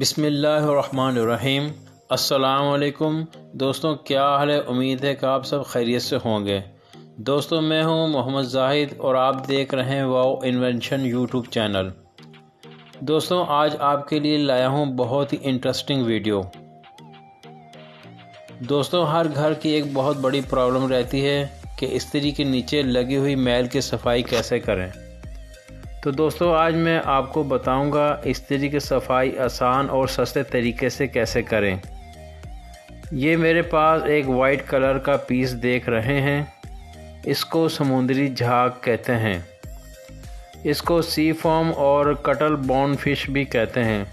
बिस्मिल्लाहिर्रहमानिर्रहीम। अस्सलाम वालेकुम दोस्तों, क्या हाल है। उम्मीद है कि आप सब खैरियत से होंगे। दोस्तों, मैं हूं मोहम्मद जाहिद और आप देख रहे हैं वाओ इन्वेंशन यूट्यूब चैनल। दोस्तों, आज आपके लिए लाया हूं बहुत ही इंटरेस्टिंग वीडियो। दोस्तों, हर घर की एक बहुत बड़ी प्रॉब्लम रहती है कि इस्त्री के नीचे लगी हुई मैल की सफाई कैसे करें। तो दोस्तों, आज मैं आपको बताऊंगा इस्त्री की सफाई आसान और सस्ते तरीके से कैसे करें। ये मेरे पास एक वाइट कलर का पीस देख रहे हैं, इसको समुद्री झाग कहते हैं। इसको सी फॉर्म और कटल बोन फिश भी कहते हैं।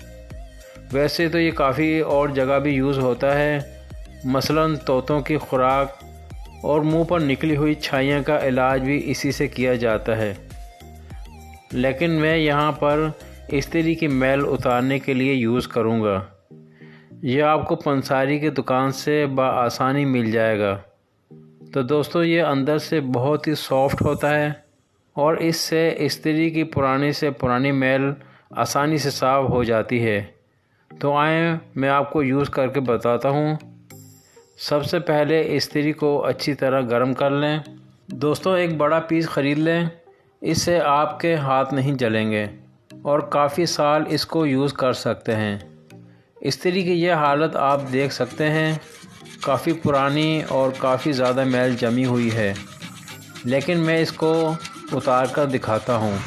वैसे तो ये काफ़ी और जगह भी यूज़ होता है, मसलन तोतों की खुराक और मुंह पर निकली हुई छाइयाँ का इलाज भी इसी से किया जाता है। लेकिन मैं यहाँ पर इस्त्री की मैल उतारने के लिए यूज़ करूँगा। यह आपको पंसारी की दुकान से बआसानी मिल जाएगा। तो दोस्तों, ये अंदर से बहुत ही सॉफ्ट होता है और इससे इस्त्री की पुरानी से पुरानी मैल आसानी से साफ़ हो जाती है। तो आएँ मैं आपको यूज़ करके बताता हूँ। सबसे पहले इस्त्री को अच्छी तरह गर्म कर लें। दोस्तों, एक बड़ा पीस ख़रीद लें, इससे आपके हाथ नहीं जलेंगे और काफ़ी साल इसको यूज़ कर सकते हैं। इस्त्री की यह हालत आप देख सकते हैं, काफ़ी पुरानी और काफ़ी ज़्यादा मैल जमी हुई है। लेकिन मैं इसको उतार कर दिखाता हूँ।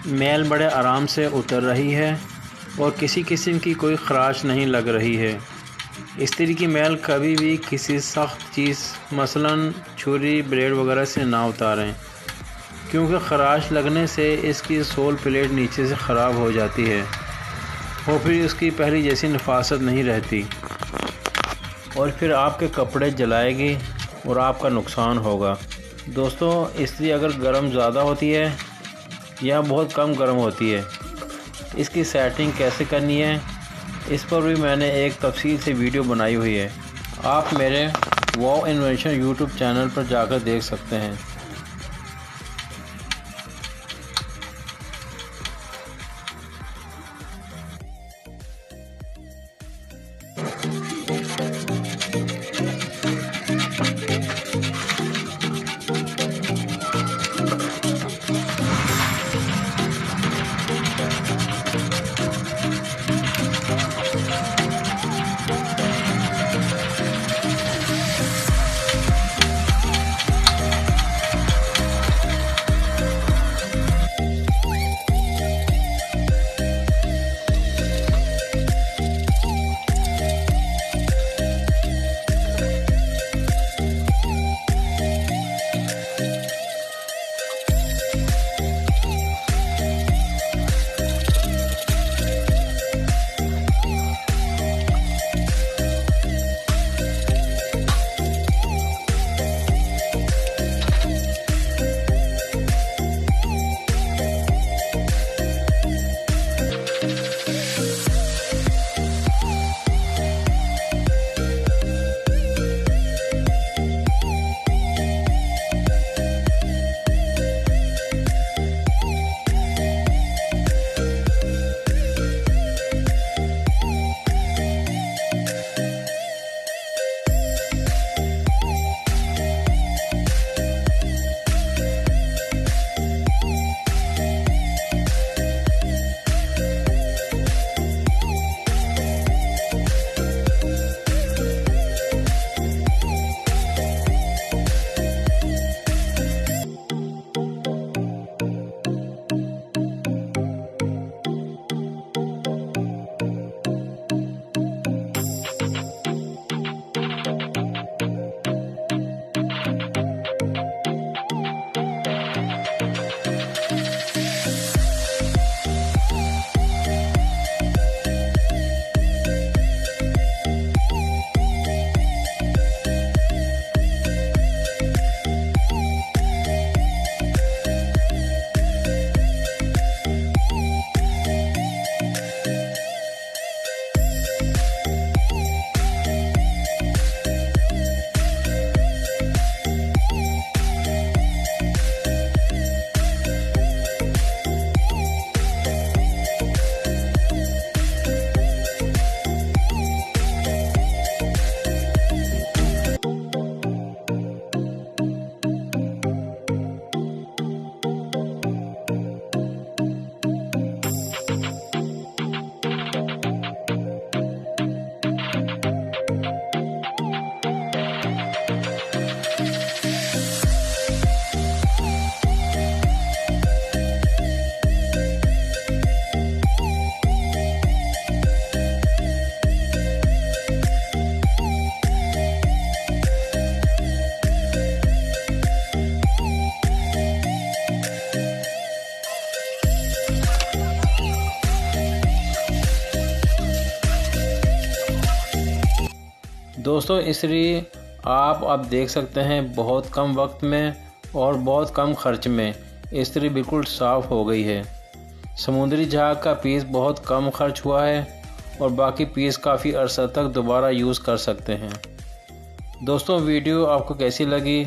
मैल बड़े आराम से उतर रही है और किसी किस्म की कोई ख़राश नहीं लग रही है। इस्त्री की मैल कभी भी किसी सख्त चीज़ मसलन छुरी, ब्लेड वगैरह से ना उतारें, क्योंकि ख़राश लगने से इसकी सोल प्लेट नीचे से ख़राब हो जाती है और फिर उसकी पहली जैसी नफासत नहीं रहती और फिर आपके कपड़े जलाएगी और आपका नुकसान होगा। दोस्तों, इस्त्री अगर गर्म ज़्यादा होती है या बहुत कम गर्म होती है, इसकी सेटिंग कैसे करनी है, इस पर भी मैंने एक तफसील से वीडियो बनाई हुई है। आप मेरे वाओ इन्वेंशन यूट्यूब चैनल पर जाकर देख सकते हैं। दोस्तों इस्त्री आप अब देख सकते हैं बहुत कम वक्त में और बहुत कम खर्च में इस्त्री बिल्कुल साफ़ हो गई है। समुद्री जहाज़ का पीस बहुत कम खर्च हुआ है और बाकी पीस काफ़ी अरसा तक दोबारा यूज़ कर सकते हैं। दोस्तों वीडियो आपको कैसी लगी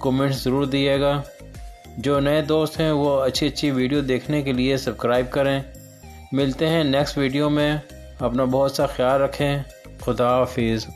कमेंट्स ज़रूर दिएगा। जो नए दोस्त हैं वो अच्छी वीडियो देखने के लिए सब्सक्राइब करें। मिलते हैं नेक्स्ट वीडियो में। अपना बहुत सा ख्याल रखें। खुदा हाफिज़।